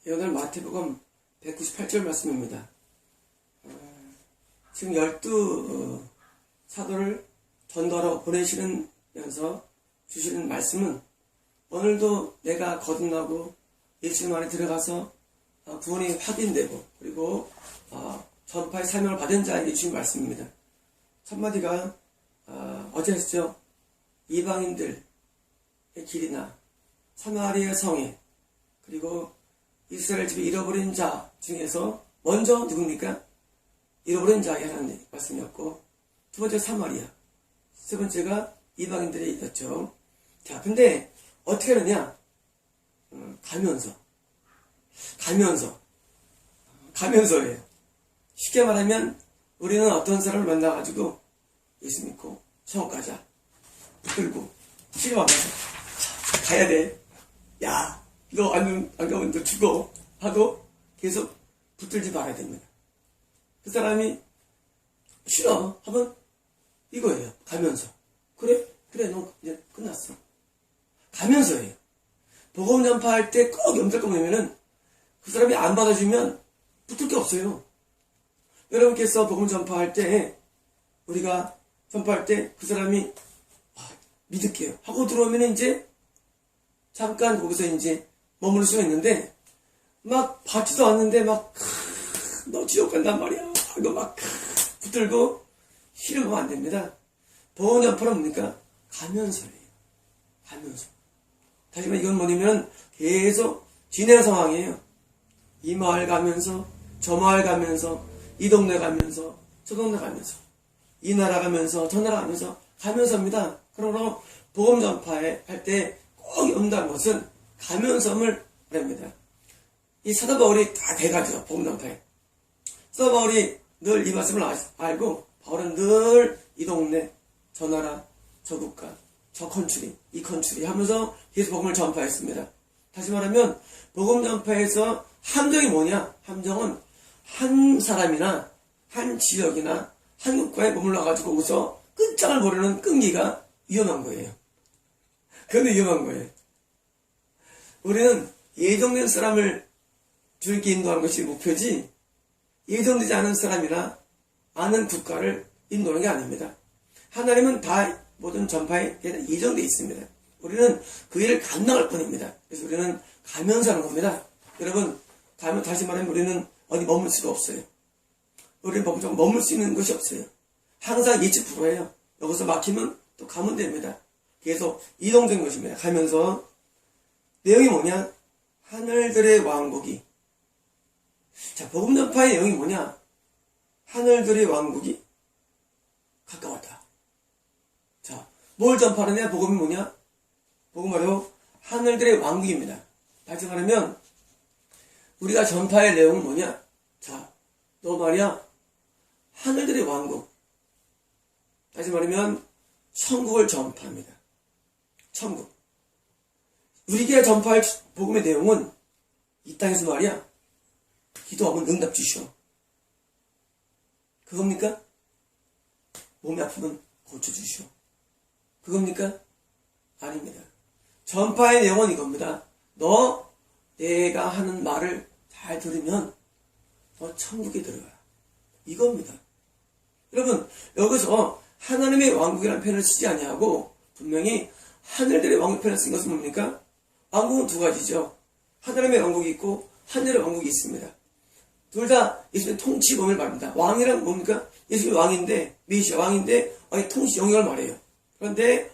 오늘 마태복음 198절 말씀입니다. 지금 12 사도를 전도하러 보내시면서 주시는 말씀은 오늘도 내가 거듭나고 예수님 안에 들어가서 구원이 확인되고 그리고 전파의 사명을 받은 자에게 주신 말씀입니다. 첫 마디가 어제 했죠. 이방인들의 길이나 사마리아 성에 그리고 이스라엘 집에 잃어버린 자 중에서 먼저 누굽니까? 잃어버린 자에 하는 말씀이었고, 두 번째 사마리아, 세 번째가 이방인들에 있었죠. 자, 근데 어떻게 하느냐? 가면서예요. 쉽게 말하면 우리는 어떤 사람을 만나가지고 예수 믿고 천국 가자 붙들고 시험하면서 가야 돼. 야, 너 안 가면 너 죽어 하고 계속 붙들지 말아야 됩니다. 그 사람이 싫어 하면 이거예요. 가면서 그래 너 이제 끝났어. 가면서예요. 복음 전파할 때 꼭 염두에 보면은 그 사람이 안 받아주면 붙을 게 없어요. 여러분께서 복음 전파할 때 우리가 전파할 때 그 사람이 믿을게요 하고 들어오면 이제 잠깐 거기서 이제 머무를 수가 있는데 막 받지도 않는데 막 너 지옥 간단 말이야 이거 막 붙들고 싫으면 안 됩니다. 복음 전파는 뭡니까? 가면서예요. 다시 말해 이건 뭐냐면 계속 진행 상황이에요. 이 마을 가면서 저 마을 가면서 이 동네 가면서 저 동네 가면서 이 나라 가면서 저 나라 가면서입니다. 그러므로 복음 전파에 할 때 꼭 염두한 것은 가면서를 말합니다. 이 사도 바울이 다 돼가지고 복음 전파에 사도 바울이 늘 이 말씀을 알고 바울은 늘 이 동네 저 나라 저 국가 저 컨트리 이 컨트리 하면서 계속 복음을 전파했습니다. 다시 말하면 복음 전파에서 함정이 뭐냐? 함정은 한 사람이나 한 지역이나 한 국가에 머물러가지고 거기서 끝장을 보려는 끈기가 위험한 거예요. 그건 위험한 거예요. 우리는 예정된 사람을 주님께 인도하는 것이 목표지 예정되지 않은 사람이나 아는 국가를 인도하는 게 아닙니다. 하나님은 다 모든 전파에 예정되어 있습니다. 우리는 그 일을 감당할 뿐입니다. 그래서 우리는 가면서 하는 겁니다. 여러분, 다시 말하면 우리는 어디 머물 수가 없어요. 우리는 머물 수 있는 것이 없어요. 항상 예측 불허예요. 여기서 막히면 또 가면 됩니다. 계속 이동된 것입니다. 가면서 내용이 뭐냐? 하늘들의 왕국이. 자, 복음 전파의 내용이 뭐냐? 하늘들의 왕국이 가까웠다. 자, 뭘 전파하느냐? 복음이 뭐냐? 복음 바로 하늘들의 왕국입니다. 다시 말하면 우리가 전파의 내용은 뭐냐? 자, 너 말이야 하늘들의 왕국. 다시 말하면 천국을 전파합니다. 천국. 우리가 전파할 복음의 내용은 이 땅에서 말이야 기도하면 응답 주시오. 그겁니까? 몸이 아프면 고쳐주시오. 그겁니까? 아닙니다. 전파의 내용은 이겁니다. 너 내가 하는 말을 잘 들으면 너 천국에 들어가. 이겁니다. 여러분 여기서 하나님의 왕국이라는 표현을 쓰지 아니하고 분명히 하늘들의 왕국 표현을 쓴 것은 뭡니까? 왕국은 두 가지죠. 하나님의 왕국이 있고 하늘의 왕국이 있습니다. 둘 다 예수님의 통치 범위를 말합니다. 왕이란 뭡니까? 예수님이 왕인데 메시아 왕인데 왕의 통치 영역을 말해요. 그런데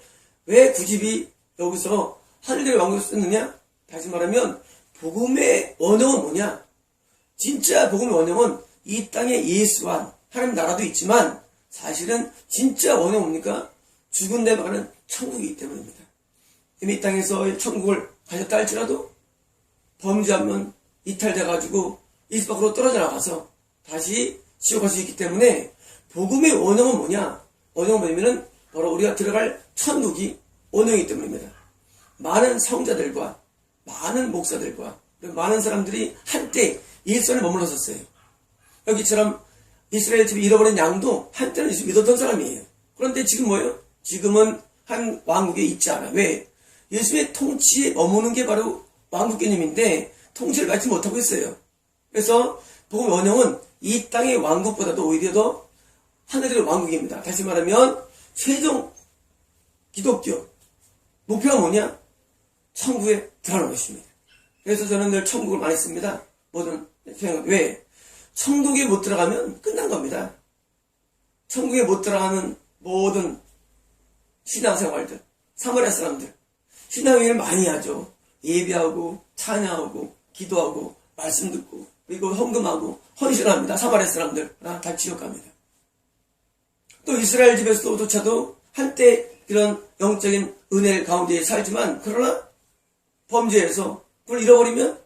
왜 굳이 여기서 하늘의 왕국을 썼느냐? 다시 말하면 복음의 원형은 뭐냐? 진짜 복음의 원형은 이 땅에 예수와 하나님 나라도 있지만 사실은 진짜 원형은 뭡니까? 죽은 데 가는 천국이기 때문입니다. 이미 이 땅에서 천국을 가졌다 할지라도 범죄하면 이탈돼가지고 이 집 밖으로 떨어져 나가서 다시 지옥 갈 수 있기 때문에 복음의 원형은 뭐냐? 원형은 뭐냐면은 바로 우리가 들어갈 천국이 원형이기 때문입니다. 많은 성자들과 많은 목사들과 많은 사람들이 한때 예수 안에 머물렀었어요. 여기처럼 이스라엘 집에 잃어버린 양도 한때는 예수 믿었던 사람이에요. 그런데 지금 뭐예요? 지금은 한 왕국에 있지 않아. 왜? 예수의 통치에 머무는 게 바로 왕국 개념인데 통치를 받지 못하고 있어요. 그래서 복음의 원형은 이 땅의 왕국보다도 오히려 더 하늘의 왕국입니다. 다시 말하면 최종 기독교 목표가 뭐냐? 천국에 들어가는 것입니다. 그래서 저는 늘 천국을 많이 씁니다. 모든 생각. 왜? 천국에 못 들어가면 끝난 겁니다. 천국에 못 들어가는 모든 신앙생활들, 사마리아 사람들, 신앙행위를 많이 하죠. 예배하고 찬양하고 기도하고 말씀 듣고 그리고 헌금하고 헌신합니다. 사마리아 사람들 다 지옥 갑니다. 또 이스라엘 집에서조차도 한때 그런 영적인 은혜 가운데 살지만 그러나 범죄해서 그걸 잃어버리면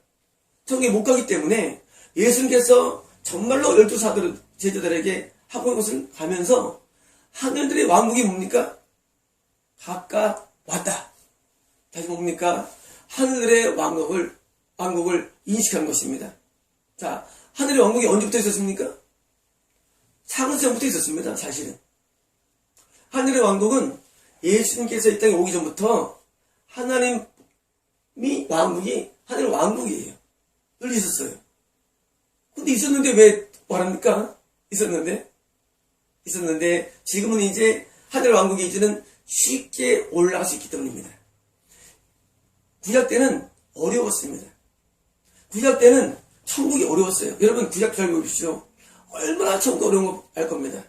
천국에 못 가기 때문에 예수님께서 정말로 12사도 제자들에게 하고 있는 것을 가면서 하늘들의 왕국이 뭡니까? 가까웠다. 다시 뭡니까? 하늘의 왕국을 인식하는 것입니다. 자, 하늘의 왕국이 언제부터 있었습니까? 창세전부터 있었습니다. 사실은. 하늘의 왕국은 예수님께서 이 땅에 오기 전부터 하나님이 왕국이 하늘의 왕국이에요. 늘 있었어요. 근데 있었는데 왜 말합니까? 있었는데 지금은 이제 하늘 왕국의 이제는 쉽게 올라갈 수 있기 때문입니다. 구약 때는 어려웠습니다. 구약 때는 천국이 어려웠어요. 여러분 구약 잘 보십시오. 얼마나 천국 어려운 거 알 겁니다.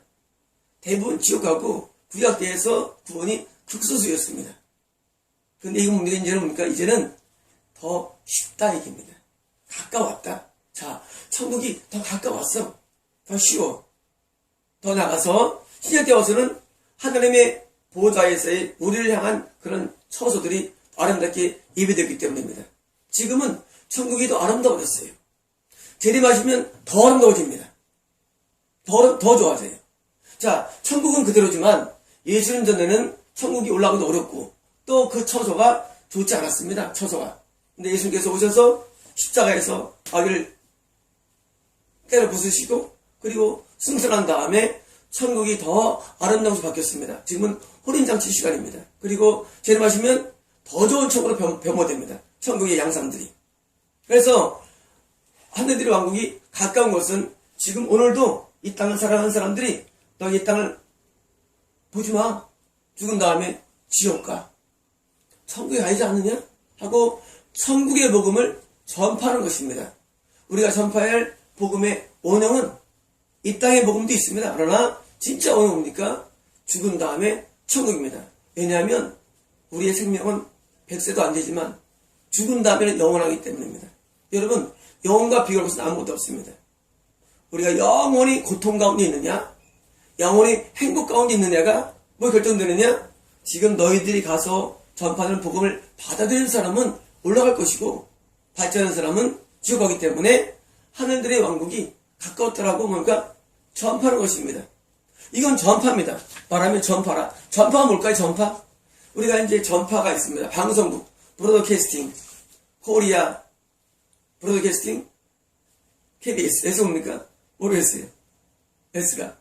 대부분 지옥 가고 구약 때에서 구원이 극소수였습니다. 근데 이거 뭡니까? 이제는 더 쉽다 얘기입니다. 가까웠다. 자, 천국이 더 가까웠어. 더 쉬워. 더 나가서 신약 때 와서는 하나님의 보좌에서의 우리를 향한 그런 처소들이 아름답게 예배되기 때문입니다. 지금은 천국이 더 아름다워졌어요. 재림하시면 더 아름다워집니다. 더 좋아져요. 자, 천국은 그대로지만 예수님 전에는 천국이 올라가기도 어렵고 또 그 처소가 좋지 않았습니다. 처소가. 근데 예수님께서 오셔서 십자가에서 아기를 때려 부수시고 그리고 승천한 다음에 천국이 더 아름다운 곳으로 바뀌었습니다. 지금은 혼인잔치 시간입니다. 그리고 재림하시면 더 좋은 천국으로 변모됩니다. 천국의 양상들이. 그래서 하늘들의 왕국이 가까운 것은 지금 오늘도 이 땅을 살아가는 사람들이 너 이 땅을 보지 마. 죽은 다음에 지옥 가. 천국에 가야지 않느냐? 하고 천국의 복음을 전파하는 것입니다. 우리가 전파해야 할 복음의 원형은 이 땅의 복음도 있습니다. 그러나 진짜 원형은 뭡니까? 죽은 다음에 천국입니다. 왜냐하면 우리의 생명은 100세도 안 되지만 죽은 다음에는 영원하기 때문입니다. 여러분, 영혼과 비교할 것은 아무것도 없습니다. 우리가 영원히 고통 가운데 있느냐? 영원히 행복 가운데 있느냐가 뭐 결정되느냐? 지금 너희들이 가서 전파하는 복음을 받아들이는 사람은 올라갈 것이고 받지 않는 사람은 지옥 가기 때문에 하늘들의 왕국이 가까웠더라고 뭔가 전파하는 것입니다. 이건 전파입니다. 말하면 전파라. 전파가 뭘까요? 전파? 우리가 이제 전파가 있습니다. 방송국, 브로드캐스팅, 코리아, 브로드캐스팅, KBS, S 뭡니까? 모르겠어요. S가.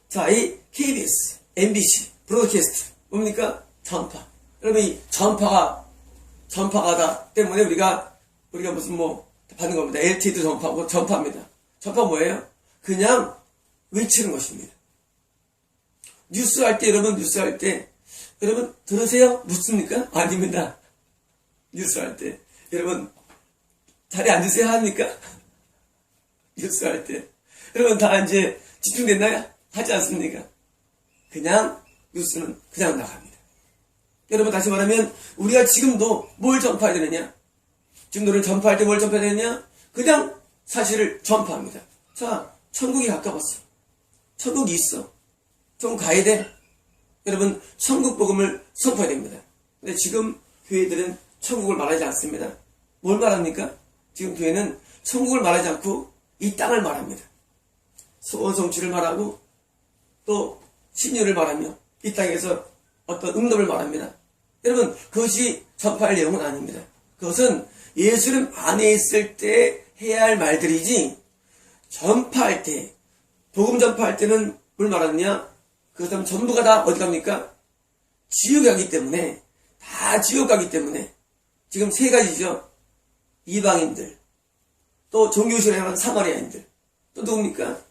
자, 이 KBS, MBC, 브로드캐스트, 뭡니까? 전파. 여러분, 이 전파가다 때문에 우리가 무슨 받는 겁니다. LTE도 전파고, 전파입니다. 전파 뭐예요? 그냥 외치는 것입니다. 뉴스 할 때, 여러분, 들으세요? 묻습니까? 아닙니다. 뉴스 할 때. 여러분, 자리에 앉으세요? 합니까? 뉴스 할 때. 여러분, 다 이제 집중됐나요? 하지 않습니까? 그냥, 뉴스는 그냥 나갑니다. 여러분, 다시 말하면, 우리가 지금도 뭘 전파해야 되느냐? 지금 우리는 전파할 때 뭘 전파해야 되느냐? 그냥 사실을 전파합니다. 자, 천국이 가까웠어. 천국이 있어. 천국 가야 돼. 여러분, 천국 복음을 선포해야 됩니다. 근데 지금 교회들은 천국을 말하지 않습니다. 뭘 말합니까? 지금 교회는 천국을 말하지 않고 이 땅을 말합니다. 소원 성취를 말하고 또 신유를 말하며 이 땅에서 어떤 응답을 말합니다. 여러분, 그것이 전파할 내용은 아닙니다. 그것은 예수님 안에 있을 때 해야 할 말들이지 전파할 때, 복음 전파할 때는 뭘 말하느냐? 그것은 전부가 다 어디 갑니까? 지옥 가기 때문에, 다 지옥 가기 때문에 지금 세 가지죠. 이방인들, 또 종교신앙을 하는 사마리아인들, 또 누굽니까?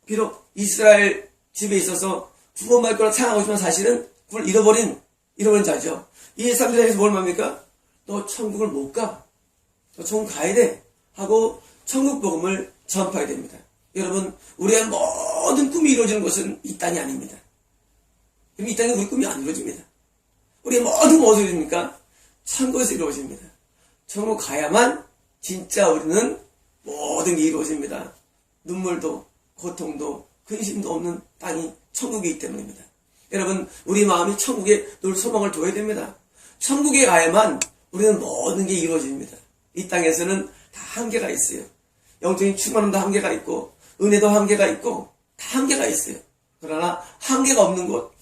비록 이스라엘 집에 있어서 구원받을 거라 생각하고 있지만 사실은 그걸 잃어버린 자죠. 이 사람들에게서 뭘 말합니까? 너 천국을 못 가. 너 천국 가야 돼. 하고 천국 복음을 전파해야 됩니다. 여러분, 우리의 모든 꿈이 이루어지는 것은 이 땅이 아닙니다. 이 땅에 우리 꿈이 안 이루어집니다. 우리의 모든 것이 이루어집니까? 천국에서 이루어집니다. 천국 가야만 진짜 우리는 모든 게 이루어집니다. 눈물도 고통도 근심도 없는 땅이 천국이기 때문입니다. 여러분, 우리 마음이 천국에 늘 소망을 둬야 됩니다. 천국에 가야만 우리는 모든 게 이루어집니다. 이 땅에서는 다 한계가 있어요. 영적인 충만함도 한계가 있고 은혜도 한계가 있고 다 한계가 있어요. 그러나 한계가 없는 곳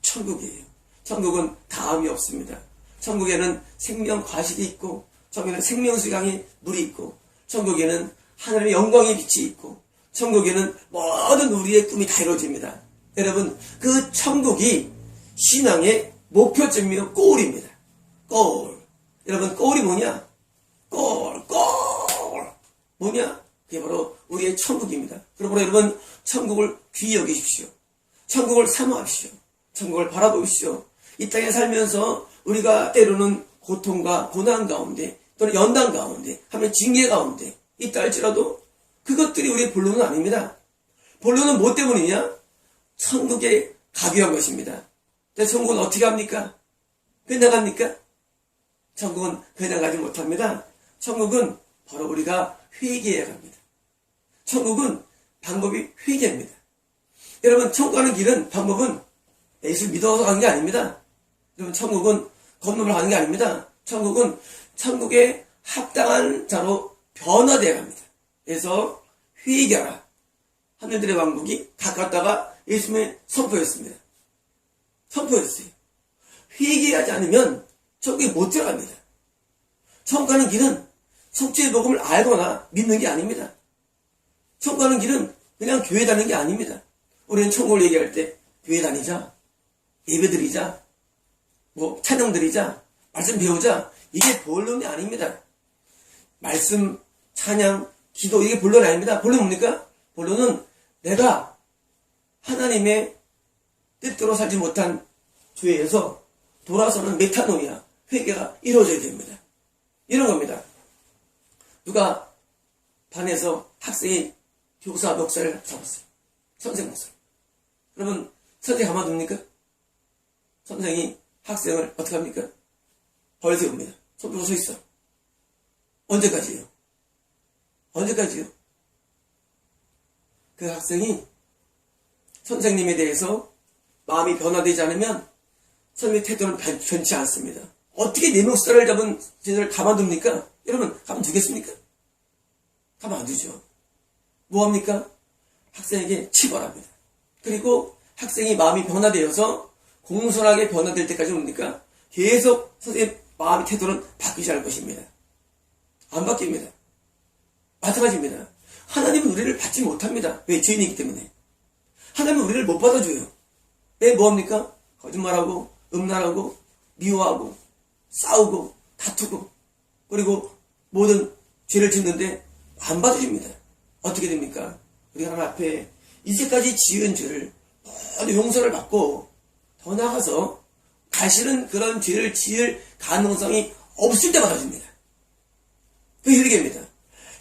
천국이에요. 천국은 다음이 없습니다. 천국에는 생명 과실이 있고 천국에는 생명수 강의 물이 있고 천국에는 하나님의 영광의 빛이 있고 천국에는 모든 우리의 꿈이 다 이루어집니다. 여러분, 그 천국이 신앙의 목표점이요 골입니다. 골. 여러분, 골이 뭐냐? 골. 뭐냐? 그게 바로 우리의 천국입니다. 그러므로 여러분, 천국을 귀히 여기십시오. 천국을 사모하십시오. 천국을 바라보십시오. 이 땅에 살면서 우리가 때로는 고통과 고난 가운데 또는 연단 가운데 하면 징계 가운데 있다 할지라도 그것들이 우리의 본론은 아닙니다. 본론은 뭐 때문이냐? 천국에 가기 위한 것입니다. 근데 천국은 어떻게 합니까? 그냥 갑니까? 천국은 그냥 가지 못합니다. 천국은 바로 우리가 회개해야 합니다. 천국은 방법이 회개입니다. 여러분, 천국 가는 길은 방법은 예수를 믿어서 가는 게 아닙니다. 여러분, 천국은 건너물 가는 게 아닙니다. 천국은 천국에 합당한 자로 변화되어 갑니다. 그래서 회개하라. 하늘들의 왕국이 가깝다가 예수님의 선포였습니다. 선포였어요. 회개하지 않으면 천국에 못 들어갑니다. 천국 가는 길은 성취의 복음을 알거나 믿는 게 아닙니다. 천국 가는 길은 그냥 교회 다니는 게 아닙니다. 우리는 천국을 얘기할 때 교회 다니자, 예배 드리자, 찬양 드리자, 말씀 배우자, 이게 본론이 아닙니다. 말씀, 찬양, 기도, 이게 본론이 아닙니다. 본론은 뭡니까? 본론은 내가 하나님의 뜻대로 살지 못한 죄에서 돌아서는 메타노이아, 회개가 이루어져야 됩니다. 이런 겁니다. 누가 반에서 학생이 교사 멱살을 잡았어요. 선생 목살. 그러면 선생이 가만둡니까? 선생이 학생을 어떻게 합니까? 벌 세웁니다. 손 들고 서 있어. 언제까지요? 언제까지요? 그 학생이 선생님에 대해서 마음이 변화되지 않으면 선생님의 태도는 변치 않습니다. 어떻게 내 멱살을 잡은 제자를 가만둡니까? 여러분, 가만두겠습니까? 가만 안 두죠. 뭐합니까? 학생에게 치벌합니다. 그리고 학생이 마음이 변화되어서 공손하게 변화될 때까지 옵니까? 계속 선생님 마음의 태도는 바뀌지 않을 것입니다. 안 바뀝니다. 마찬가지입니다. 하나님은 우리를 받지 못합니다. 왜? 죄인이기 때문에. 하나님은 우리를 못 받아줘요. 왜? 뭐합니까? 거짓말하고 음란하고 미워하고 싸우고 다투고 그리고 모든 죄를 짓는데 안 받아줍니다. 어떻게 됩니까? 우리가 하나님 앞에 이제까지 지은 죄를 모두 용서를 받고 더 나아가서 다시는 그런 죄를 지을 가능성이 없을 때 받아줍니다. 그게 회개입니다.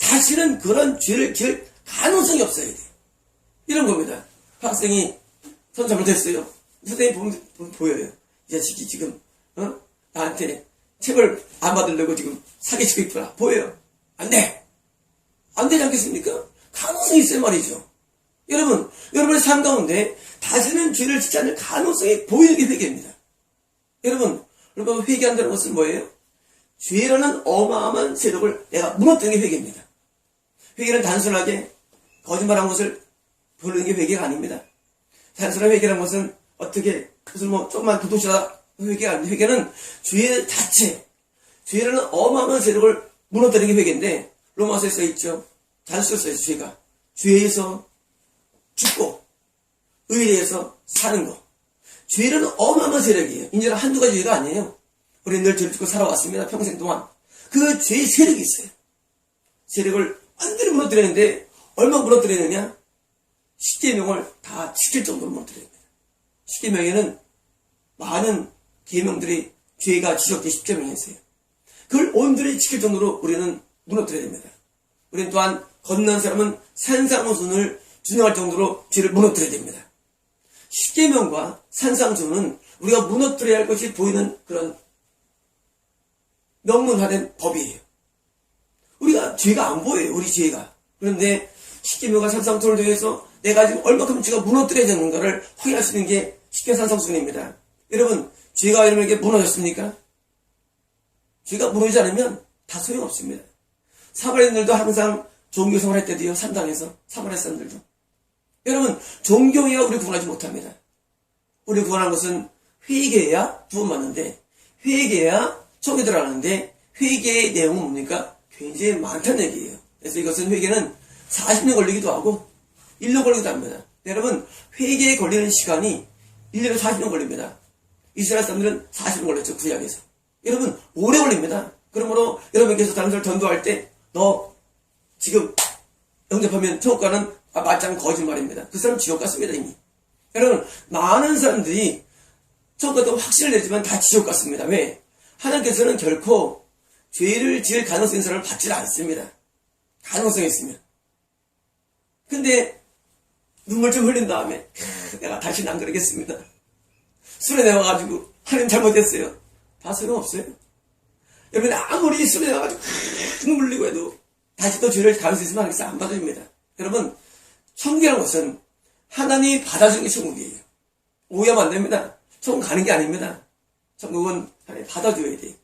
다시는 그런 죄를 지을 가능성이 없어야 돼. 이런 겁니다. 학생이 손 잘못했어요. 선생님 보여요. 이 자식이 지금 나한테 책을 안 받으려고 지금 사기치고 있구나. 보여요. 안 돼. 안 되지 않겠습니까? 가능성이 있어요 말이죠. 여러분, 여러분의 삶 가운데 다시는 죄를 짓지 않을 가능성이 보이는 게 회개입니다. 여러분 회개한다는 것은 뭐예요? 죄라는 어마어마한 세력을 내가 무너뜨리는 게 회개입니다. 회개는 단순하게 거짓말한 것을 부르는 게 회개가 아닙니다. 단순한 회개라는 것은 어떻게 그것을 조금만 도둑질하다 회개가 아닙니다. 회개는 죄 자체, 죄라는 어마어마한 세력을 무너뜨리는 게 회개인데 로마서에 써있죠. 단수로 써있죠. 죄가 죄에서 죽고 의에 대해서 사는 것. 죄는 어마어마한 세력이에요. 이제는 한두 가지 죄가 아니에요. 우리는 늘 죄를 짓고 살아왔습니다. 평생 동안. 그 죄의 세력이 있어요. 세력을 완전히 무너뜨리는데 얼마 무너뜨리느냐? 10계명을 다 지킬 정도로 무너뜨립니다. 10계명에는 많은 계명들이 죄가 지적된 10계명이 있어요. 그걸 온전히 지킬 정도로 우리는 무너뜨려야 됩니다. 우리는 또한 겁난 사람은 산상수훈을 준행할 정도로 죄를 무너뜨려야 됩니다. 10계명과 산상수훈은 우리가 무너뜨려야 할 것이 보이는 그런 명문화된 법이에요. 우리가 죄가 안 보여요. 우리 죄가. 그런데 10계명과 산상수훈을 통해서 내가 지금 얼마큼 죄가 무너뜨려야 되는가를 확인할 수 있는 게 10계명 산상수훈입니다. 여러분, 죄가 여러분에게 무너졌습니까? 죄가 무너지지 않으면 다 소용없습니다. 사마리아인들도 항상 종교생활 할 때도요, 산당에서 사마리아 사람들도. 여러분, 종교해야 우리 구원하지 못합니다. 우리 구원하는 것은 회개해야 구원받는데, 회개해야 천국에 들어가는데, 회개의 내용은 뭡니까? 굉장히 많다는 얘기예요. 그래서 이것은 회개는 40년 걸리기도 하고 1년 걸리기도 합니다. 여러분, 회개에 걸리는 시간이 1년에 40년 걸립니다. 이스라엘 사람들은 40년 걸렸죠, 구약에서. 여러분, 오래 걸립니다. 그러므로 여러분께서 다른 사람을 전도할 때 너 지금 영접하면 천국 가는 말짱 거짓말입니다. 그 사람 지옥 갔습니다, 이미. 여러분, 많은 사람들이 천국 갔다고 확신을 내지만 다 지옥 갔습니다. 왜? 하나님께서는 결코 죄를 지을 가능성이 있는 사람을 받지 않습니다. 가능성이 있으면. 근데 눈물 좀 흘린 다음에 내가 다시는 안 그러겠습니다. 술에 내와가지고 하나님 잘못했어요. 다 소용없어요. 여러분, 아무리 술에 내와가지고 눈물 흘리고 해도 다시 또 죄를 다룰 수 있으면 하나님께서 안 받아줍니다. 여러분, 천국이라는 것은 하나님이 받아주는 게 천국이에요. 오해하면 안 됩니다. 천국 가는 게 아닙니다. 천국은 하나님 받아줘야 돼.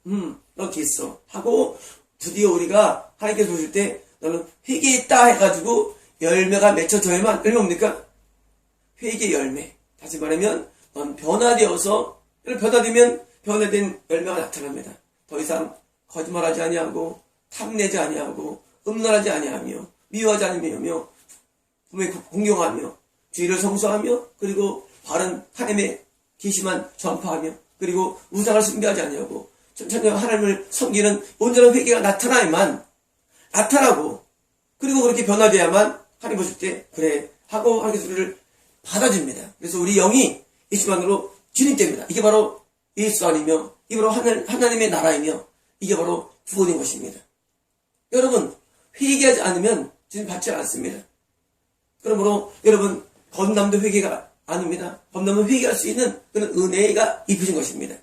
너 됐어. 하고 드디어 우리가 하나님께서 보실 때 너는 회개했다 해가지고 열매가 맺혀져야만, 열매 뭡니까? 회개 열매. 다시 말하면 넌 변화되어서, 변화되면 변화된 열매가 나타납니다. 더 이상 거짓말하지 아니하고 탐내지 아니하고 음란하지 아니하며 미워하지 아니하며 분명히 공경하며 주의를 성수하며 그리고 바른 하나님의 계시만 전파하며 그리고 우상을 숭배하지 아니하고 천천히 하나님을 섬기는 온전한 회개가 나타나고 그리고 그렇게 변화되어야만 하나님 보실 때 그래 하고 하나님께서 우리를 받아줍니다. 그래서 우리 영이 예수만으로 진입됩니다. 이게 바로 예수 아니며 이게 바로 하나님의 나라이며 이게 바로 구원인 것입니다. 여러분, 회개하지 않으면 주님 받지 않습니다. 그러므로 여러분, 범람도 회개가 아닙니다. 범람은 회개할 수 있는 그런 은혜가 입히신 것입니다.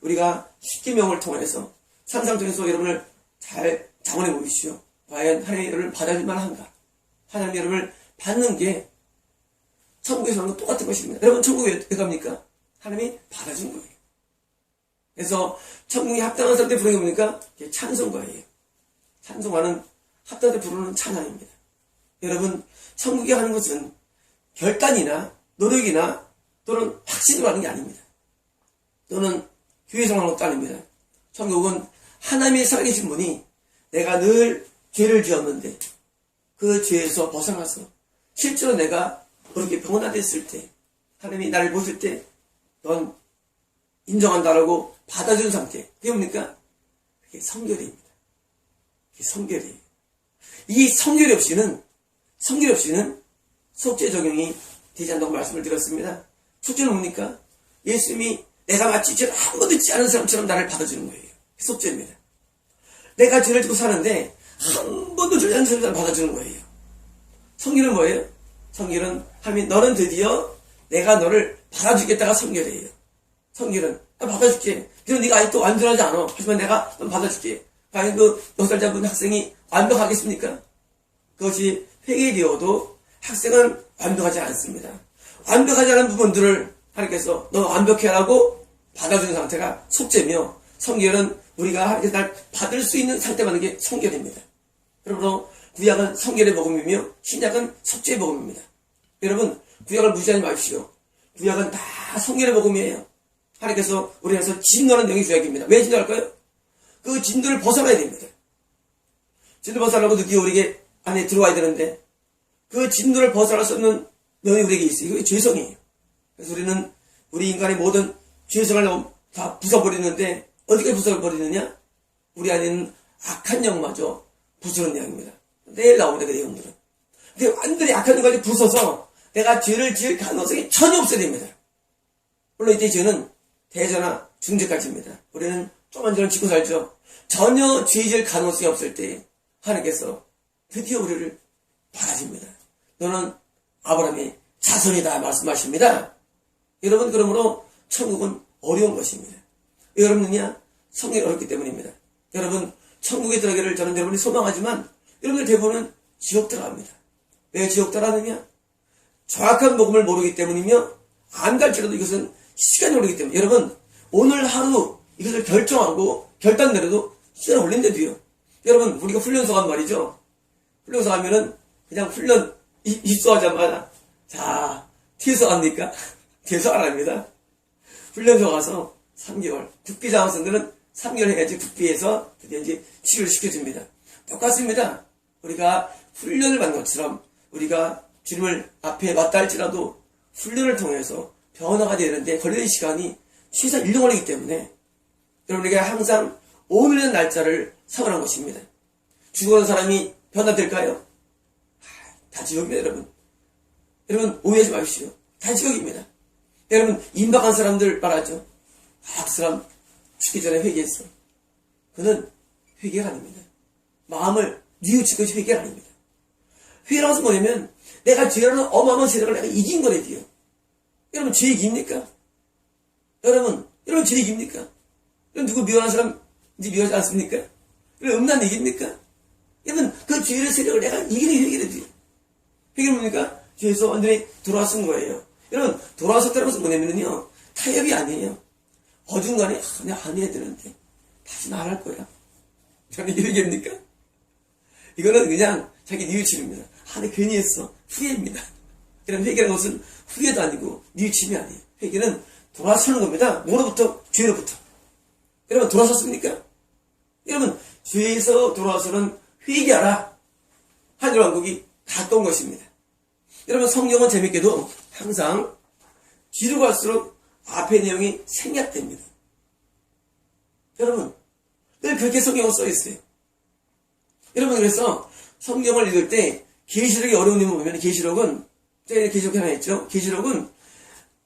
우리가 10계명을 통해서 산상 통해서 여러분을 잘 자문해 보십시오. 과연 하나님이 여러분을 받아줄 만한가? 하나님이 여러분을 받는 게 천국에서 하는 것 똑같은 것입니다. 여러분, 천국에 왜 갑니까? 하나님이 받아준 거예요. 그래서 천국이 합당한 사람들 부르는 게 뭡니까? 찬송가예요. 찬송가는 합당한 때 부르는 찬양입니다. 여러분, 천국이 하는 것은 결단이나 노력이나 또는 확신으로 하는 게 아닙니다. 또는 교회에서 하는 것도 아닙니다. 천국은 하나님이 살아계신 분이 내가 늘 죄를 지었는데 그 죄에서 벗어나서 실제로 내가 그렇게 변화됐을 때 하나님이 나를 보실 때 넌 인정한다라고 받아준 상태. 그게 뭡니까? 그게 성결입니다. 그게 성결이에요. 이 성결이 없이는 속죄 적용이 되지 않는다고 말씀을 드렸습니다. 속죄는 뭡니까? 예수님이 내가 마치 죄를 한 번도 짓지 않은 사람처럼 나를 받아주는 거예요. 속죄입니다. 내가 죄를 짓고 사는데 한 번도 죄를 않은 사람을 받아주는 거예요. 성결은 뭐예요? 성결은 하나님 너는 드디어 내가 너를 받아주겠다가 성결이에요. 성결은 나 받아줄게. 그럼 네가 아직도 완전하지 않아. 하지만 내가 넌 받아줄게. 과연 그 6살 잡은 학생이 완벽하겠습니까? 그것이 회개되어도 학생은 완벽하지 않습니다. 완벽하지 않은 부분들을 하나님께서 너 완벽해라고 받아주는 상태가 속죄며 성결은 우리가 하나님께서 날 받을 수 있는 상태만 하는 게 성결입니다. 그러므로 구약은 성결의 복음이며 신약은 속죄의 복음입니다. 여러분, 구약을 무시하지 마십시오. 구약은 다 성결의 복음이에요. 하나님께서 우리에서 진노하는 내용이 구약입니다. 왜 진노할까요? 그 진노를 벗어나야 됩니다. 진노를 벗어나고 드디어 우리에게 안에 들어와야 되는데 그 진노를 벗어날 수 없는 면이 우리에게 있어요. 이게 죄성이에요. 그래서 우리는 우리 인간의 모든 죄성을 다 부숴버리는데 어떻게 부숴버리느냐? 우리 안에는 악한 영마저 부수는 내용입니다. 내일 나옵니다. 그 내용들은. 근데 완전히 악한 것까지 부숴서 내가 죄를 지을 가능성이 전혀 없어야 됩니다. 물론 이때 죄는 대저나 중죄까지입니다. 우리는 조금만 저는 짓고 살죠. 전혀 죄 지을 가능성이 없을 때 하나님께서 드디어 우리를 받아줍니다. 너는 아브라함의 자손이다 말씀하십니다. 여러분, 그러므로 천국은 어려운 것입니다. 왜 어렵느냐? 성경이 어렵기 때문입니다. 여러분, 천국에 들어가기를 저는 여러분이 소망하지만 여러분들 대부분은 지옥 들어갑니다. 왜 지옥 들어가느냐? 정확한 복음을 모르기 때문이며 안 갈지라도 이것은 시간이 오르기 때문에 여러분, 오늘 하루 이것을 결정하고 결단 내려도 시간이 올린대도요. 여러분, 우리가 훈련소 간 말이죠. 훈련소 가면은 그냥 훈련 입소하자마자 자, 뒤에서 갑니까? 뒤에서 안 합니다. 훈련소 가서 3개월, 국비 장학생들은 3개월 해야지 국비에서 드디어 이제 치료를 시켜줍니다. 똑같습니다. 우리가 훈련을 받는 것처럼 우리가 주님을 앞에 왔다 할지라도 훈련을 통해서 변화가 되는데 걸리는 시간이 최소한 1년 걸리기 때문에 여러분에게 항상 오늘의 날짜를 사원한 것입니다. 죽어가는 사람이 변화될까요? 다 지옥입니다, 여러분. 여러분, 오해하지 마십시오. 다 지옥입니다. 여러분, 임박한 사람들 말하죠. 그 사람 죽기 전에 회개했어. 그는 회개가 아닙니다. 마음을 뉘우친 것이 회개가 아닙니다. 회개라는 것은 뭐냐면 내가 죄라는 어마어마한 세력을 내가 이긴 거래요. 여러분, 죄 이깁니까? 여러분 죄 이깁니까? 여러분, 누구 미워하는 사람 이제 미워하지 않습니까? 여러분, 음란 이깁니까? 여러분, 그 죄의 세력을 내가 이기는 회개를 돼요. 회개는 뭡니까? 죄에서 완전히 돌아선 거예요. 여러분, 돌아섰다는 것은 뭐냐면요, 타협이 아니에요. 어중간에 내가 안 해야 되는데 다시는 안 할 거야. 저는 이게 회개입니까? 이거는 그냥 자기 뉘우침입니다. 내가 괜히 했어. 후회입니다. 이런 회개라는 것은 후회도 아니고 뉘우침이 아니에요. 회개는 돌아서는 겁니다. 뭐로부터? 죄로부터. 여러분, 돌아섰습니까? 여러분, 죄에서 돌아서는 회개하라. 하늘왕국이 가까운 것입니다. 여러분, 성경은 재밌게도 항상 뒤로 갈수록 앞의 내용이 생략됩니다. 여러분, 늘 그렇게 성경은 써 있어요. 여러분, 그래서 성경을 읽을 때 계시록이 어려운 내용을 보면 계시록은 저희 계시록 하나 있죠. 계시록은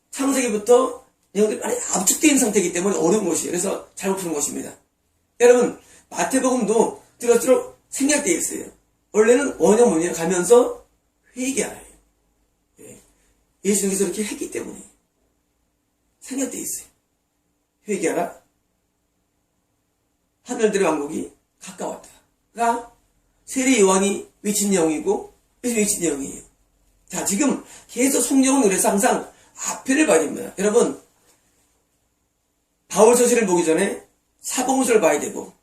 창세기부터 내용들이 많이 압축되어 있는 상태이기 때문에 어려운 것이에요. 그래서 잘못 푸는 것입니다. 여러분, 마태복음도 들을수록 생략되어 있어요. 원래는 원형 뭐냐 가면서 회개하라. 예수님께서 이렇게 했기 때문에 생략되어 있어요. 회개하라. 하늘들의 왕국이 가까웠다가 세례 요한이 외친 내용이고 외친 내용이에요. 자, 지금 계속 성경은 그래서 항상 앞에를 봐야 됩니다. 여러분, 바울서신을 보기 전에 사복음서를 봐야 되고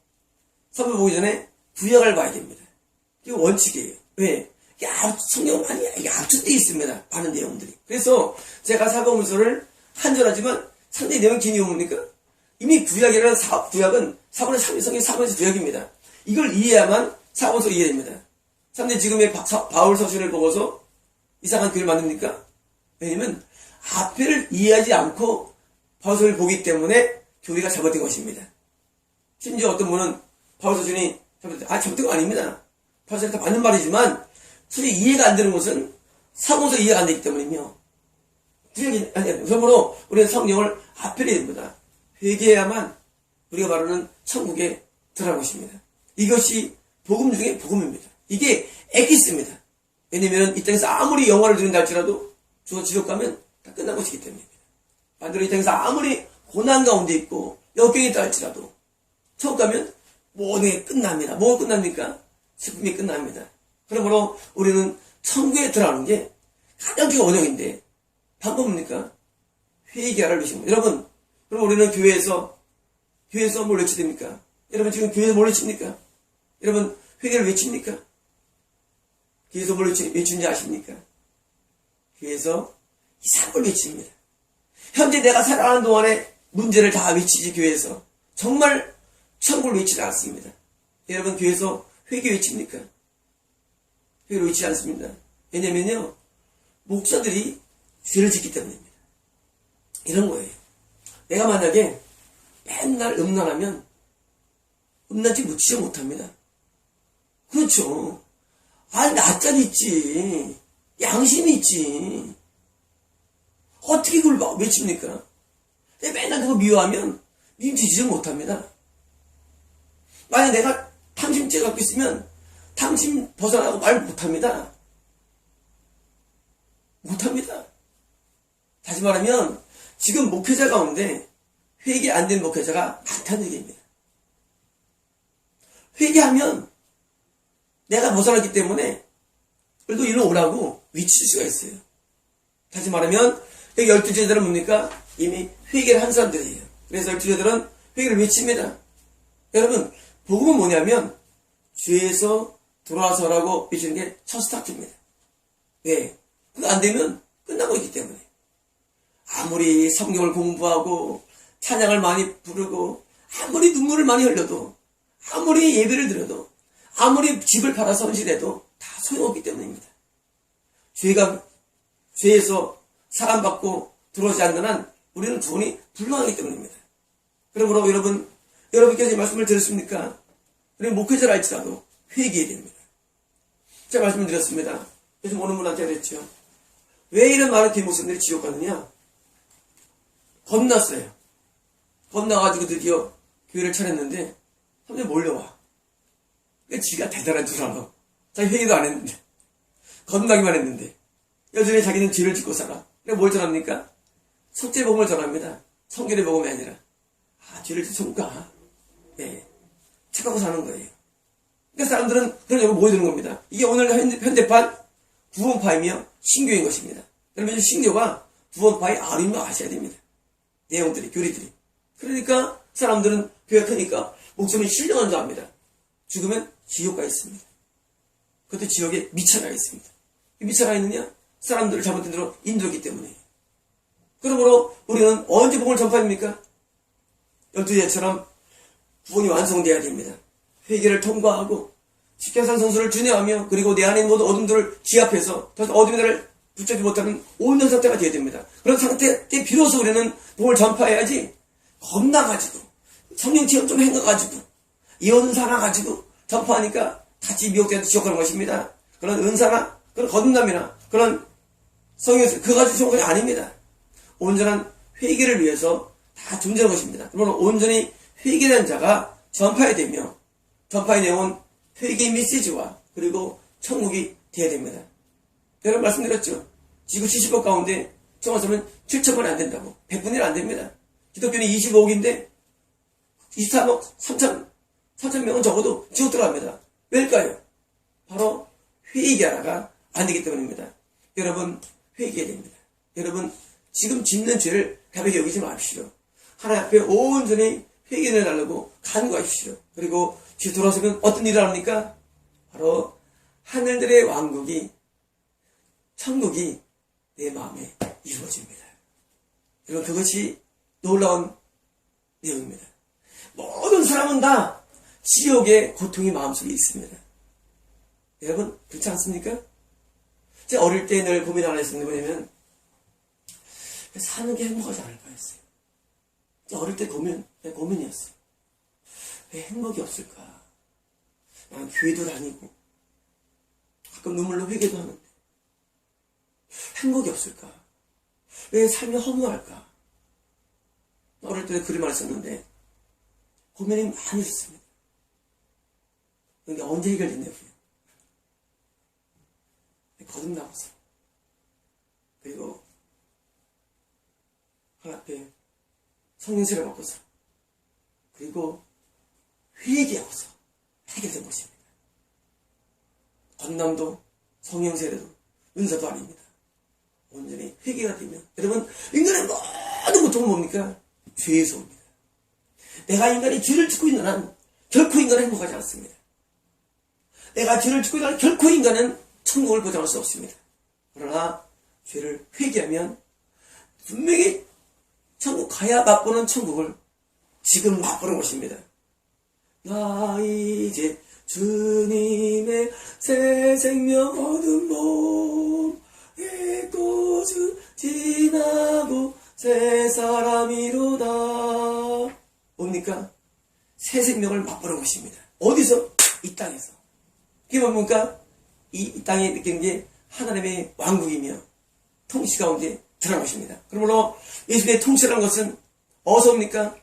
사복음서 보기 전에 구약을 봐야 됩니다. 이게 원칙이에요. 왜? 이게 성경은 아니야. 이게 압축되어 있습니다. 많은 내용들이. 그래서 제가 사복음서를 한절하지만 상당히 내용이 긴 이유 뭡니까? 이미 구약이라는 구약은 4분의 3이 성경 4분의 구약입니다. 이걸 이해해야만 사복음서 이해됩니다. 사람들이 지금의 바울서신을 보고서 이상한 교회를 만듭니까? 왜냐면 앞에를 이해하지 않고 바울서신을 보기 때문에 교리가 잘못된 것입니다. 심지어 어떤 분은 바울서신이 잘못된 거 아닙니다. 바울서신이 다 맞는 말이지만 솔직히 이해가 안 되는 것은 사복음서 이해가 안 되기 때문이며 그러므로 우리는 성경을 앞에를 됩니다. 회개해야만 우리가 말하는 천국에 들어갈 것입니다. 이것이 복음 중에 복음입니다. 이게 엑기스입니다. 왜냐면 이 땅에서 아무리 영화를 드린다 할지라도 죽어 지옥 가면 다 끝난 것이기 때문입니다. 반대로 이 땅에서 아무리 고난 가운데 있고 역경이 있다 할지라도 천국 가면 모든 게 끝납니다. 뭐가 끝납니까? 슬픔이 끝납니다. 그러므로 우리는 천국에 들어가는 게 가장 큰 원형인데 방법은 뭡니까? 회개하라는 것입니다. 여러분, 그럼 우리는 교회에서 뭘 외치됩니까? 여러분, 지금 교회에서 뭘 외칩니까? 여러분, 회개를 외칩니까? 교회에서 뭘 외치는지 아십니까? 교회에서 이상한 걸 외칩니다. 현재 내가 살아가는 동안에 문제를 다 외치지, 교회에서. 정말 천국을 외치지 않습니다. 여러분, 교회에서 회개 외칩니까? 회개를 외치지 않습니다. 왜냐면요, 목사들이 죄를 짓기 때문입니다. 이런 거예요. 내가 만약에 맨날 음란하면 음란죄 묻히지 못합니다. 그렇죠. 낯짝이 있지. 양심이 있지. 어떻게 그걸 막 외칩니까? 맨날 그거 미워하면 님치 지적 못합니다. 만약 내가 탐심죄 갖고 있으면 탐심 벗어나고 말 못합니다. 못합니다. 다시 말하면 지금 목회자 가운데 회개 안 된 목회자가 많다는 얘기입니다. 회개하면 내가 벗어났기 때문에 그래도 일로 오라고 위칠 수가 있어요. 다시 말하면 여기 12제자들은 뭡니까? 이미 회개를 한 사람들이에요. 그래서 12제자들은 회개를 외칩니다. 여러분 복음은 뭐냐면 죄에서 돌아서라고 외치는 게 첫 스타트입니다. 왜? 그거 안 되면 끝나고 있기 때문에 아무리 성경을 공부하고 찬양을 많이 부르고 아무리 눈물을 많이 흘려도 아무리 예배를 드려도 아무리 집을 팔아 선실해도 다 소용없기 때문입니다. 죄에서 사함받고 들어오지 않는 한 우리는 구원이 불가하기 때문입니다. 그러므로 여러분께서 이 말씀을 들었습니까? 우리 목회자를 할지라도 회개해야 됩니다. 제가 말씀을 드렸습니다. 그래서 오는 분한테 그랬죠. 왜 이런 많은 대목사님들이 지옥 가느냐? 겁났어요. 겁나가지고 드디어 교회를 차렸는데 사람들이 몰려와. 그러니까 지가 대단한 줄 알아. 자기 회개도 안 했는데 겁나기만 했는데 여전히 자기는 죄를 짓고 살아. 그래서 뭘 전합니까? 속죄 복음을 전합니다. 성결의 복음이 아니라 죄를 짓으니까 착하고 사는 거예요. 그러니까 사람들은 그런 얘기를 모여드는 겁니다. 이게 오늘 현대판 구원파이며 신교인 것입니다. 여러분 신교가 구원파의 아름을 아셔야 됩니다. 내용들이 교리들이. 그러니까 사람들은 교회 크니까 목숨이 신령한 줄 압니다. 죽으면 지옥가 있습니다. 그것도 지옥에 미쳐가 있습니다. 미쳐가 있느냐? 사람들을 잘못된 대로 인도했기 때문에. 그러므로 우리는 언제 복음을 전파합니까? 12제처럼 구원이 완성되어야 됩니다. 회개를 통과하고 십계산 성수를 준행하며 그리고 내 안에 있는 모든 어둠들을 지압해서 더 이상 어둠들을 붙잡지 못하는 온전 상태가 되어야 됩니다. 그런 상태 때 비로소 우리는 복음을 전파해야지 겁나가지고 성령 체험 좀 행해가지고 연사나 가지고 전파하니까 같이 미혹되어서 지옥 가는 것입니다. 그런 은사나 그런 거듭남이나 그런 성령에서 그거 가지고 지옥 가는 게 아닙니다. 온전한 회개를 위해서 다 존재하는 것입니다. 그러므로 온전히 회개된 자가 전파해야 되며 전파의 내용은 회개의 메시지와 그리고 천국이 되어야 됩니다. 여러분 말씀드렸죠. 지구 70억 가운데 청와서는 7천번이 안 된다고. 100분이 안 됩니다. 기독교는 25억인데 23억 3천 명은 적어도 지옥 들어갑니다. 왜일까요? 바로 회개하다가 안 되기 때문입니다. 여러분 회개해야 됩니다. 여러분 지금 짓는 죄를 가볍게 여기지 마십시오. 하나님 앞에 온전히 회개를 달라고 간구하십시오. 그리고 뒤에 돌아서면 어떤 일을 합니까? 바로 하늘들의 왕국이 천국이 내 마음에 이루어집니다. 여러분 그것이 놀라운 내용입니다. 모든 사람은 다 지옥의 고통이 마음속에 있습니다. 여러분 그렇지 않습니까? 제가 어릴 때 늘 고민 하나 했었는데 뭐냐면 사는 게 행복하지 않을까 했어요. 어릴 때 고민이었어요. 왜 행복이 없을까? 난 교회도 다니고 가끔 눈물로 회개도 하는데 행복이 없을까? 왜 삶이 허무할까? 어릴 때 글을 많이 썼는데 고민이 많이 있습니다. 그게 언제 해결됐냐고요. 거듭나고서 그리고 하나님 앞에 성령세를 받고서 그리고 회개하고서 해결된 것입니다. 건남도 성령세례도 은사도 아닙니다. 온전히 회개가 되면 여러분 인간의 모든 고통은 뭡니까? 죄에서 옵니다. 내가 인간이 죄를 짓고 있는 한 결코 인간은 행복하지 않습니다. 내가 죄를 짓고 있는 한 결코 인간은 천국을 보장할 수 없습니다. 그러나 죄를 회개하면 분명히 천국 가야 맛보는 천국을 지금 맛보는 것입니다. 나 이제 주님의 새 생명 얻은 몸의 꽃은 지나고 새 사람이로다. 뭡니까? 새 생명을 맛보는 것입니다. 어디서? 이 땅에서. 이게 뭡니까? 이 땅에 느끼는 게 하나님의 왕국이며 통치 가운데 들어간 것입니다. 그러므로 예수님의 통치라는 것은 어디서 옵니까?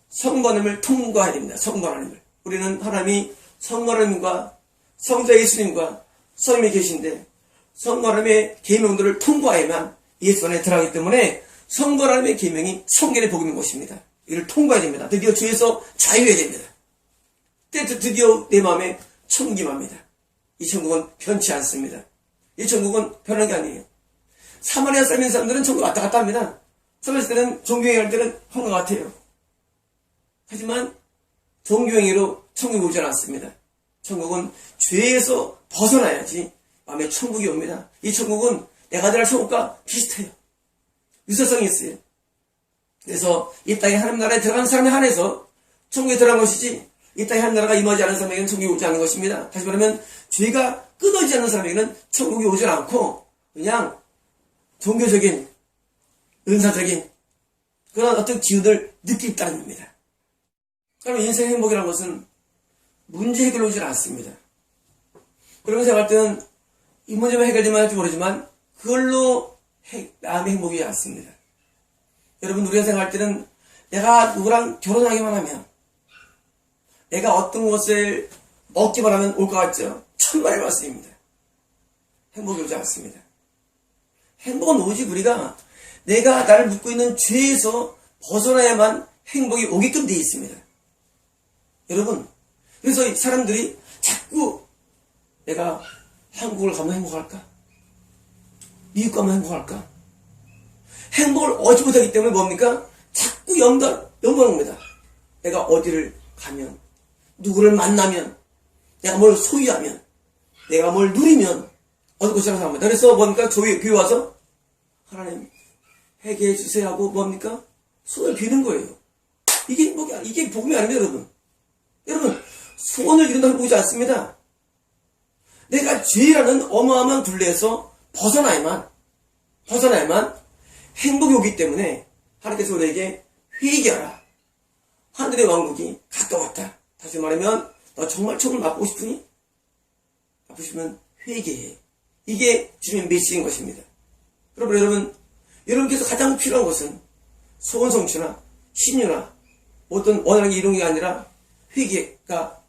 성부 하나님을 통과해야 됩니다. 성부 하나님을. 우리는 하나님이 성부 하나님과 성자 예수님과 성님이 계신데 성부 하나님의 계명들을 통과해야만 예수 안에 들어가기 때문에 성부 하나님의 계명이 성결의 복인 것입니다. 이를 통과해야 됩니다. 드디어 주에서 자유해야 됩니다. 드디어 내 마음에 천국이 맙니다. 이 천국은 변치 않습니다. 이 천국은 변한 게 아니에요. 사마리아 사는 사람들은 천국 왔다 갔다 합니다. 서울에 때는 종교행위 할 때는 한 것 같아요. 하지만 종교행위로 천국이 오지 않았습니다. 천국은 죄에서 벗어나야지 마음에 천국이 옵니다. 이 천국은 내가 들어갈 천국과 비슷해요. 유사성이 있어요. 그래서 이 땅에 하나님 나라에 들어가는 사람에 한해서 천국에 들어간 것이지 이 땅에 하나님 나라가 임하지 않은 사람에게는 천국이 오지 않는 것입니다. 다시 말하면 죄가 끊어지지 않는 사람에게는 천국이 오지 않고 그냥 종교적인 은사적인 그런 어떤 기운을 느끼겠다는 겁니다. 그럼 인생 행복이라는 것은 문제 해결로 오지 않습니다. 그러면 생각할 때는 이 문제만 해결되면 할지 모르지만 그걸로 마음의 행복이 않습니다. 여러분 우리가 생각할 때는 내가 누구랑 결혼하기만 하면 내가 어떤 것을 먹기만 하면 올 것 같죠? 천만의 말씀입니다. 행복이 오지 않습니다. 행복은 오직 우리가 내가 나를 묶고 있는 죄에서 벗어나야만 행복이 오게끔 되어 있습니다. 여러분 그래서 사람들이 자꾸 내가 한국을 가면 행복할까? 미국 가면 행복할까? 행복을 얻지 못하기 때문에 뭡니까? 자꾸 연관합니다. 내가 어디를 가면 누구를 만나면 내가 뭘 소유하면 내가 뭘 누리면 어느 곳이라고 생각합니다. 그래서 뭡니까? 교회 와서 하나님 회개해 주세요 하고 뭡니까? 손을 비는 거예요. 이게 행복이 이게 복음이 아닙니다, 여러분. 여러분 소원을 이룬다고 행복이지 않습니다. 내가 죄라는 어마어마한 굴레에서 벗어나야만 행복이 오기 때문에 하나님께서 우리에게 회개하라. 하늘의 왕국이 가까웠다. 다시 말하면 너 정말 천국을 맛보고 싶으니? 맛보고 싶으면 회개해. 이게 주님의 메시지인 것입니다. 여러분께서 가장 필요한 것은 소원 성취나 신유나 어떤 원하는 게 이런 게 아니라 회개가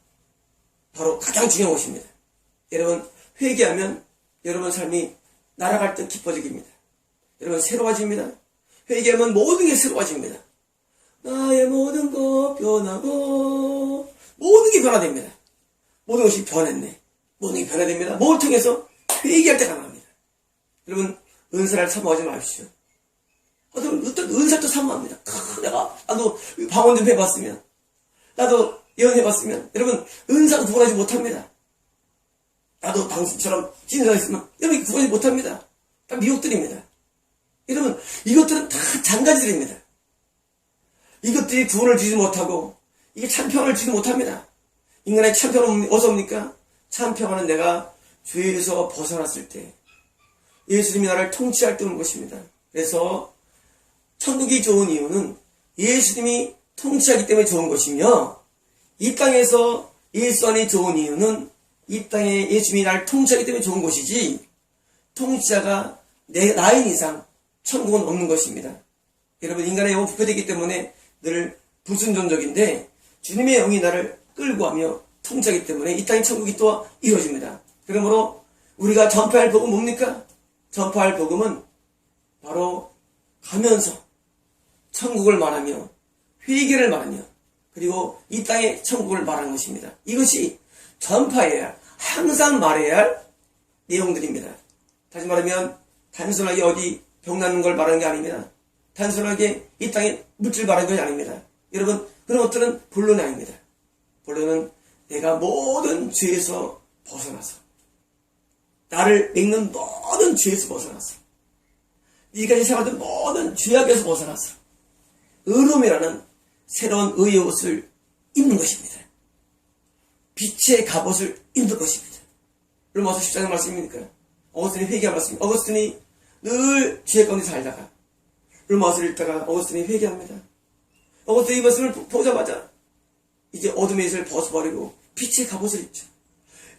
바로 가장 중요한 것입니다. 여러분 회개하면 여러분 삶이 날아갈 때 기뻐지기입니다. 여러분 새로워집니다. 회개하면 모든 게 새로워집니다. 나의 모든 것 변하고 모든 게 변화됩니다. 모든 것이 변했네. 모든 게 변화됩니다. 뭘 통해서? 회개할 때 가능합니다. 여러분 은사를 사모하지 마십시오. 어떤 은사도 사모합니다. 나도 방언 좀 해봤으면 나도 예언해봤으면 여러분 은사도 구원하지 못합니다. 나도 당신처럼 신사가 있으면 여러분 구원하지 못합니다. 다 미혹들입니다. 여러분 이것들은 다 장가지들입니다. 이것들이 구원을 주지 못하고 이게 참평을 주지 못합니다. 인간의 참평은 어디서 옵니까? 참평은 내가 죄에서 벗어났을 때 예수님이 나를 통치할 때 오는 것입니다. 그래서 천국이 좋은 이유는 예수님이 통치하기 때문에 좋은 것이며 이 땅에서 예수 안이 좋은 이유는 이 땅에 예수님이 나를 통치하기 때문에 좋은 것이지 통치자가 나인 이상 천국은 없는 것입니다. 여러분 인간의 영은 부패되기 때문에 늘 불순종적인데 주님의 영이 나를 끌고 가며 통치하기 때문에 이 땅의 천국이 또 이루어집니다. 그러므로 우리가 전파할 복음은 뭡니까? 전파할 복음은 바로 가면서 천국을 말하며 회개를 말하며 그리고 이 땅의 천국을 말하는 것입니다. 이것이 전파해야 항상 말해야 할 내용들입니다. 다시 말하면 단순하게 어디 병나는 걸 말하는 게 아닙니다. 단순하게 이 땅에 물질 말하는 것이 아닙니다. 여러분 그런 것들은 본론이 아닙니다. 본론은 내가 모든 죄에서 벗어나서 나를 맥는 모든 죄에서 벗어나서 이까지 생활하던 모든 죄악에서 벗어나서 의로움이라는 새로운 의의 옷을 입는 것입니다. 빛의 갑옷을 입는 것입니다. 로마서 10장의 말씀입니까? 어거스틴이 회개한 말씀입니다. 어거스틴이 늘 죄 가운데 살다가 로마서를 읽다가 어거스틴이 회개합니다. 어거스틴이 이 말씀을 보자마자 이제 어둠의 옷을 벗어버리고 빛의 갑옷을 입죠.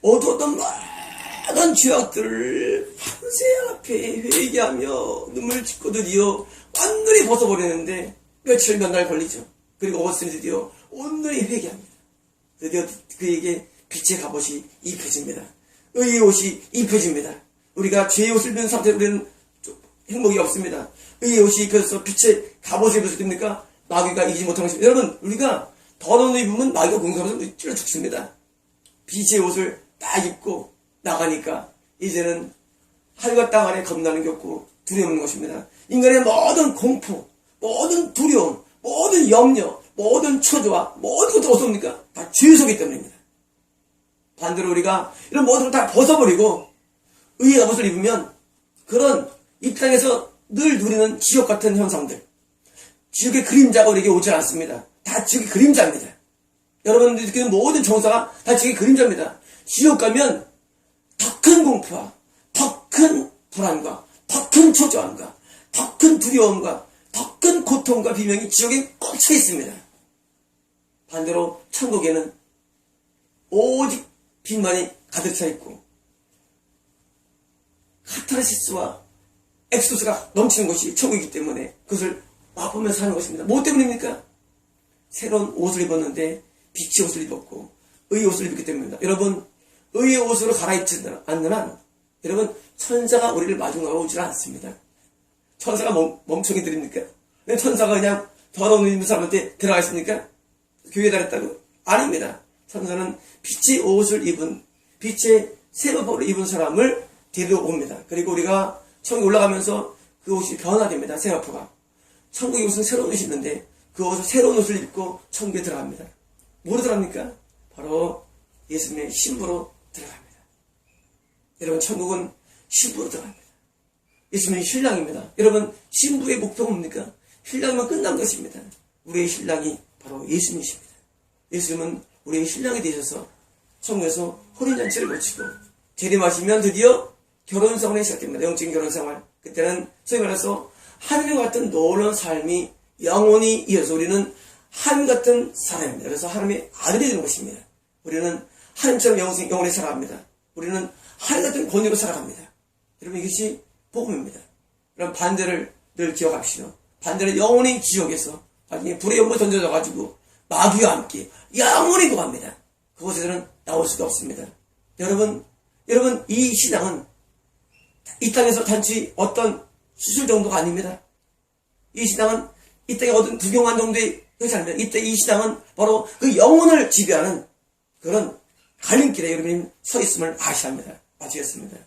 어두웠던 많은 죄악들을 판세 앞에 회개하며 눈물 짓고 드디어 완전히 벗어버리는데 며칠 몇 날 걸리죠. 그리고 어스는 드디어 온전히 회개합니다. 드디어 그에게 빛의 갑옷이 입혀집니다. 의의 옷이 입혀집니다. 우리가 죄의 옷을 입은 상태로 우리는 행복이 없습니다. 의의 옷이 입혀져서 빛의 갑옷을 입어서 됩니까? 마귀가 이기지 못하는 것입니다. 여러분, 우리가 더러운 옷을 입으면 마귀가 공격하면서 찔러 죽습니다. 빛의 옷을 딱 입고 나가니까 이제는 하늘과 땅 아래 겁나는 게 없고 두려움 없는 것입니다. 인간의 모든 공포, 모든 두려움, 모든 염려, 모든 초조와 모든 것도 어디서 옵니까? 다 죄속이기 때문입니다. 반대로 우리가 이런 모든 걸 다 벗어버리고 의의 갑옷을 입으면 그런 이 땅에서 늘 누리는 지옥 같은 현상들, 지옥의 그림자가 우리에게 오지 않습니다. 다 지옥의 그림자입니다. 여러분들이 느끼는 모든 정사가 다 지옥의 그림자입니다. 지옥 가면 더 큰 공포와 더 큰 불안과 더 큰 초조함과 더 큰 두려움과 더 큰 고통과 비명이 지옥에 꽂혀 있습니다. 반대로 천국에는 오직 빛만이 가득 차 있고 카타르시스와 엑소스가 넘치는 것이 천국이기 때문에 그것을 맛보면서 사는 것입니다. 뭐 때문입니까? 새로운 옷을 입었는데 빛의 옷을 입었고 의의 옷을 입었기 때문입니다. 여러분, 의의 옷으로 갈아입지 않는 한 여러분, 천사가 우리를 마중나고 오질 않습니다. 천사가 멍청이들입니까? 천사가 그냥 더러운 옷 입는 사람한테 들어가겠습니까? 교회에 다녔다고? 아닙니다. 천사는 빛의 옷을 입은, 빛의 세마포를 입은 사람을 데려옵니다. 그리고 우리가 천국에 올라가면서 그 옷이 변화됩니다. 세마포가. 천국에 옷은 새로운 옷이 있는데 그 옷을 새로운 옷을 입고 천국에 들어갑니다. 뭐로 들어갑니까? 바로 예수님의 신부로 들어갑니다. 여러분, 천국은 신부로 들어갑니다. 예수님은 신랑입니다. 여러분, 신부의 목표가 뭡니까? 신랑이면 끝난 것입니다. 우리의 신랑이 바로 예수님이십니다. 예수님은 우리의 신랑이 되셔서 천국에서 혼인잔치를 거치고 재림하시면 드디어 결혼생활이 시작됩니다. 영적인 결혼생활. 그때는 소위 말해서 하늘과 같은 놀라운 삶이 영원히 이어서 우리는 하나님 같은 사람입니다. 그래서 하나님의 아들이 되는 것입니다. 우리는 하나님처럼 영원히 살아갑니다. 우리는 하나님 같은 권위로 살아갑니다. 여러분, 이것이 복음입니다. 그럼 반대를 늘 기억합시다. 반대로 영원히 지옥에서 나중에 불의 연못에 던져져가지고 마귀와 함께 영원히 구합니다. 그곳에서는 나올 수도 없습니다. 여러분, 이 신앙은 이 땅에서 단지 어떤 수술 정도가 아닙니다. 이 신앙은 이 땅에 얻은 두경한 정도의 것이 아닙니다. 이때 이 신앙은 바로 그 영혼을 지배하는 그런 갈림길에 여러분이 서 있음을 아셔야 합니다. 마치겠습니다.